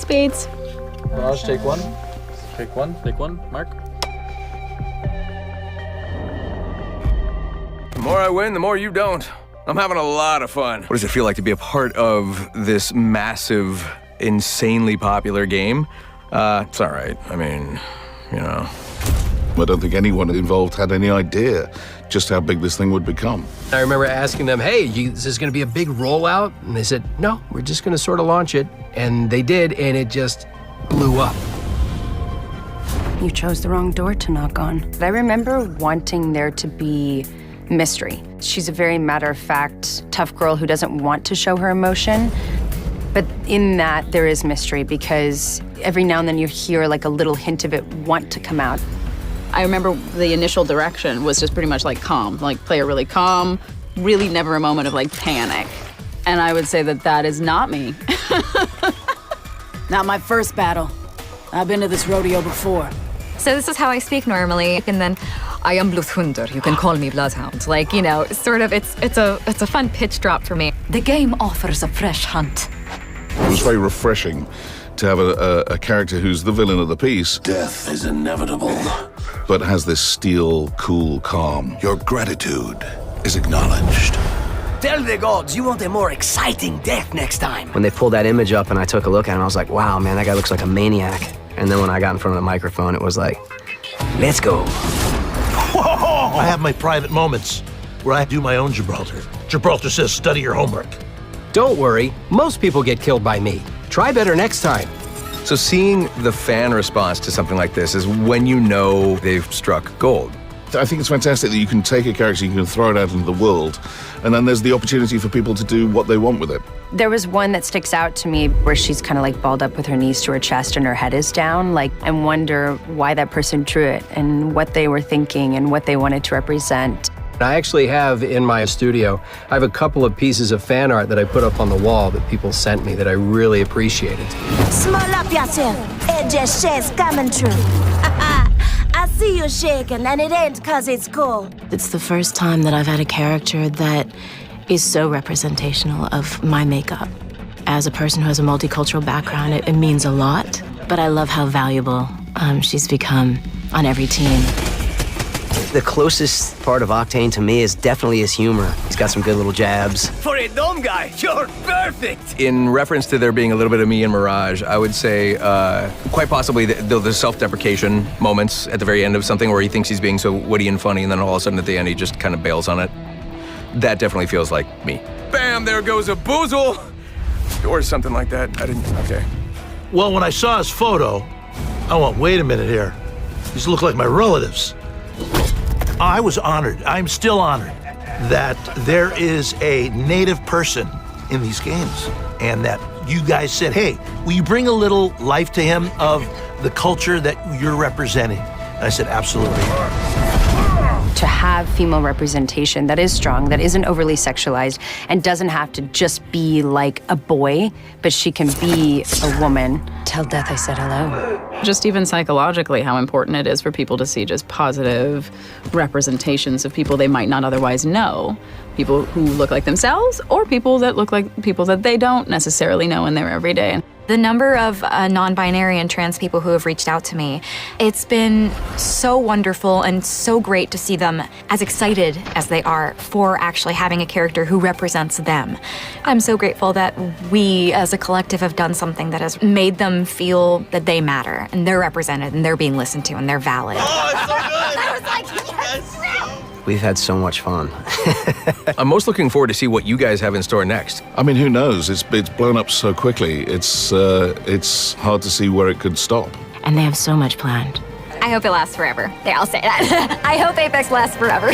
Spades. Mirage, take one. Take one. Take one. Mark. The more I win, the more you don't. I'm having a lot of fun. What does it feel like to be a part of this massive, insanely popular game? It's all right. I mean, you know. I don't think anyone involved had any idea just how big this thing would become. I remember asking them, hey, is this going to be a big rollout? And they said, no, we're just going to sort of launch it. And they did, and it just blew up. You chose the wrong door to knock on. I remember wanting there to be mystery. She's a very matter-of-fact, tough girl who doesn't want to show her emotion. But in that, there is mystery because every now and then you hear like a little hint of it want to come out. I remember the initial direction was just pretty much like calm, like play it really calm, really never a moment of like panic. And I would say that that is not me. Not my first battle. I've been to this rodeo before. So this is how I speak normally, and then I am bloodhound. You can call me bloodhound. Like, you know, sort of, it's a fun pitch drop for me. The game offers a fresh hunt. It was very refreshing to have a character who's the villain of the piece. Death is inevitable. But has this steel, cool calm. Your gratitude is acknowledged. Tell the gods you want a more exciting death next time. When they pulled that image up and I took a look at him, I was like, wow, man, that guy looks like a maniac. And then when I got in front of the microphone, it was like, let's go. Whoa! I have my private moments where I do my own Gibraltar. Gibraltar says study your homework. Don't worry, most people get killed by me. Try better next time. So seeing the fan response to something like this is when you know they've struck gold. I think it's fantastic that you can take a character, you can throw it out into the world, and then there's the opportunity for people to do what they want with it. There was one that sticks out to me where she's kind of like balled up with her knees to her chest and her head is down, like, and wonder why that person drew it and what they were thinking and what they wanted to represent. I actually have in my studio, I have a couple of pieces of fan art that I put up on the wall that people sent me that I really appreciated. Small up yourself. It just says coming true. I see you shaking, and it ain't 'cause it's cold. It's the first time that I've had a character that is so representational of my makeup. As a person who has a multicultural background, it means a lot, but I love how valuable she's become on every team. The closest part of Octane to me is definitely his humor. He's got some good little jabs. For a dumb guy, you're perfect. In reference to there being a little bit of me in Mirage, I would say quite possibly the self-deprecation moments at the very end of something where he thinks he's being so witty and funny, and then all of a sudden at the end he just kind of bails on it. That definitely feels like me. Bam, there goes a boozle. Or something like that. I didn't, okay. Well, when I saw his photo, I went, wait a minute here. These look like my relatives. I was honored, I'm still honored, that there is a native person in these games, and that you guys said, hey, will you bring a little life to him of the culture that you're representing? And I said, absolutely. To have female representation that is strong, that isn't overly sexualized, and doesn't have to just be like a boy, but she can be a woman. Tell death I said hello. Just even psychologically, how important it is for people to see just positive representations of people they might not otherwise know. People who look like themselves, or people that look like people that they don't necessarily know in their everyday. The number of non-binary and trans people who have reached out to me, it's been so wonderful and so great to see them as excited as they are for actually having a character who represents them. I'm so grateful that we as a collective have done something that has made them feel that they matter and they're represented and they're being listened to and they're valid. Oh, it's so good. I was like, yes! We've had so much fun. I'm most looking forward to see what you guys have in store next. I mean, who knows? It's blown up so quickly. It's hard to see where it could stop. And they have so much planned. I hope it lasts forever. Yeah, I'll say that. I hope Apex lasts forever.